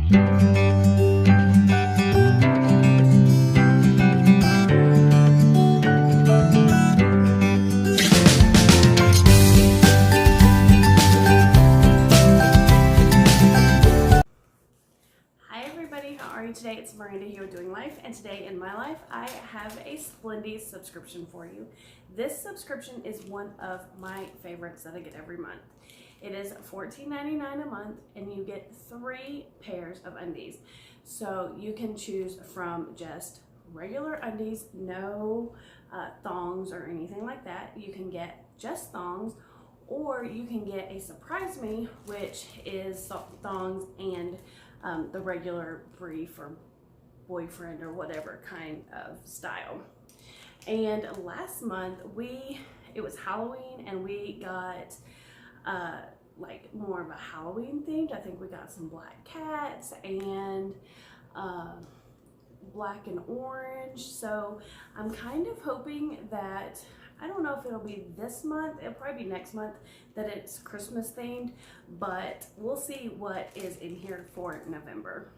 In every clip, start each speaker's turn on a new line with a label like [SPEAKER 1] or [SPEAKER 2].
[SPEAKER 1] Today it's Miranda here with Doing Life, and today in my life I have a Splendies subscription for you. This subscription is one of my favorites that I get every month. It is $14.99 a month and you get 3 pairs of undies. So you can choose from just regular undies, no thongs or anything like that. You can get just thongs, or you can get a surprise me, which is thongs and the regular brief or boyfriend or whatever kind of style. And last month it was Halloween and we got like more of a Halloween themed. I think we got some black cats and black and orange. So I'm kind of hoping that, I don't know if it'll be this month, it'll probably be next month, that it's Christmas themed, but we'll see what is in here for November.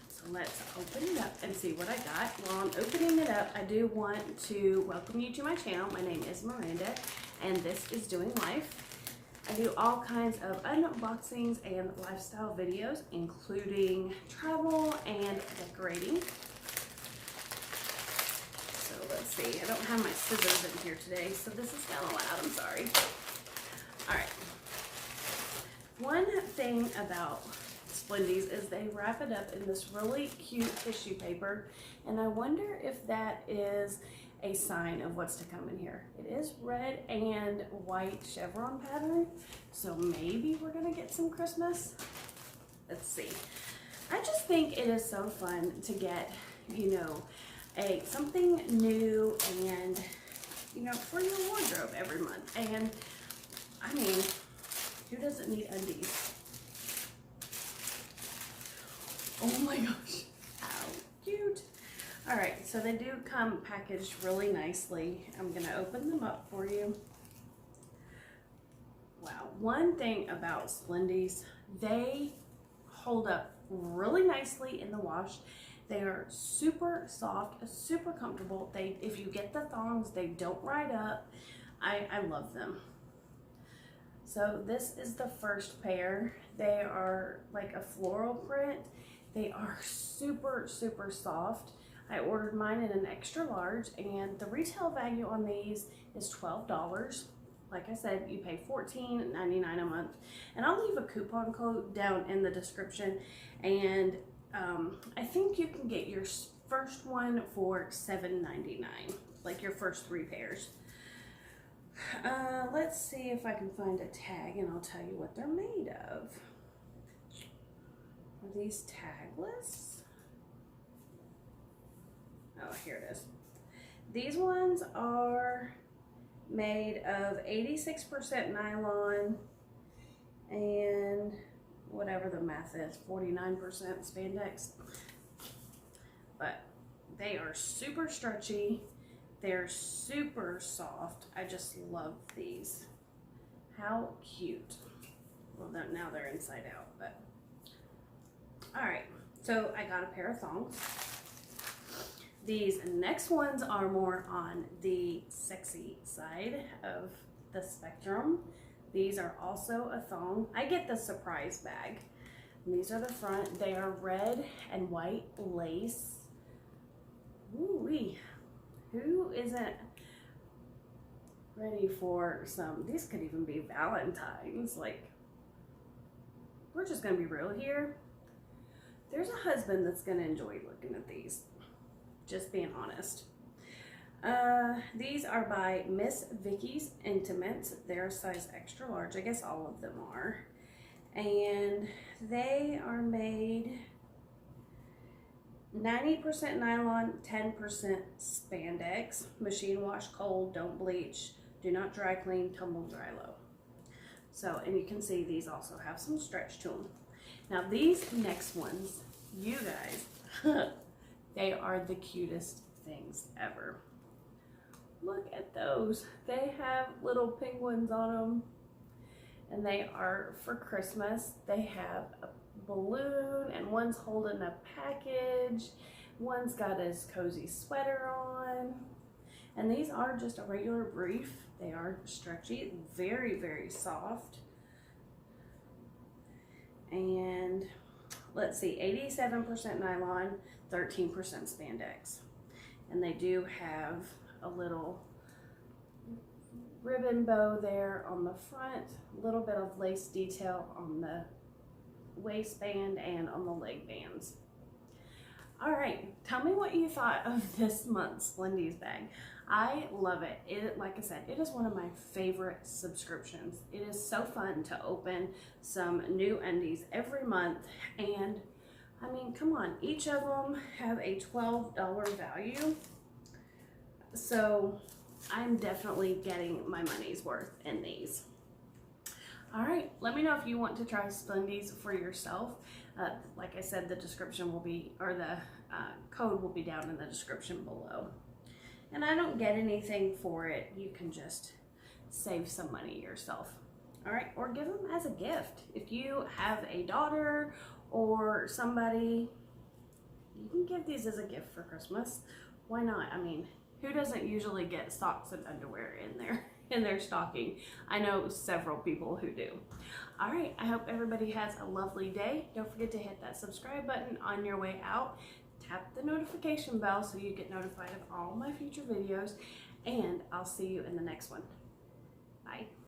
[SPEAKER 1] So let's open it up and see what I got. While I'm opening it up, I do want to welcome you to my channel. My name is Miranda and this is Doing Life. I do all kinds of unboxings and lifestyle videos, including travel and decorating. Let's see, I don't have my scissors in here today, so this is kind of loud, I'm sorry. All right. One thing about Splendies is they wrap it up in this really cute tissue paper, and I wonder if that is a sign of what's to come in here. It is red and white chevron pattern, so maybe we're gonna get some Christmas. Let's see. I just think it is so fun to get, you know, something new and, you know, for your wardrobe every month. And I mean, who doesn't need undies? Oh my gosh, how cute. All right, so they do come packaged really nicely. I'm gonna open them up for you. Wow, one thing about Splendies, they hold up really nicely in the wash. They are super soft, super comfortable. If you get the thongs, they don't ride up. I love them. So this is the first pair. They are like a floral print. They are super, super soft. I ordered mine in an extra large, and the retail value on these is $12. Like I said, you pay $14.99 a month. And I'll leave a coupon code down in the description. And I think you can get your first one for $7.99, like your first 3 pairs. Let's see if I can find a tag and I'll tell you what they're made of. Are these tagless? Oh, here it is. These ones are made of 86% nylon and whatever the math is, 49% spandex. But they are super stretchy. They're super soft. I just love these. How cute. Well, now they're inside out, but. All right, so I got a pair of thongs. These next ones are more on the sexy side of the spectrum. These are also a thong. I get the surprise bag. And these are the front. They are red and white lace. Ooh-wee. Who isn't ready for some? These could even be Valentine's. Like, we're just gonna be real here. There's a husband that's gonna enjoy looking at these. Just being honest. These are by Miss Vicky's Intimates. They're size extra large. I guess all of them are. And they are made 90% nylon, 10% spandex. Machine wash cold, don't bleach, do not dry clean, tumble dry low. So, and you can see these also have some stretch to them. Now these next ones, you guys, they are the cutest things ever. Look at those. They have little penguins on them, and they are for Christmas. They have balloon, and one's holding a package. One's got his cozy sweater on. And these are just a regular brief. They are stretchy, very, very soft. And let's see, 87% nylon, 13% spandex. And they do have a little ribbon bow there on the front, a little bit of lace detail on the waistband and on the leg bands. All right, tell me what you thought of this month's Splendies bag. I love it. Like I said, it is one of my favorite subscriptions. It is so fun to open some new undies every month. And I mean, come on, each of them have a $12 value. So I'm definitely getting my money's worth in these. All right, let me know if you want to try Splendies for yourself. Like I said, the description will be, or the code will be down in the description below. And I don't get anything for it. You can just save some money yourself. All right, or give them as a gift. If you have a daughter or somebody, you can give these as a gift for Christmas. Why not? I mean, who doesn't usually get socks and underwear in their stocking? I know several people who do. All right, I hope everybody has a lovely day. Don't forget to hit that subscribe button on your way out. Tap the notification bell so you get notified of all my future videos, and I'll see you in the next one. Bye.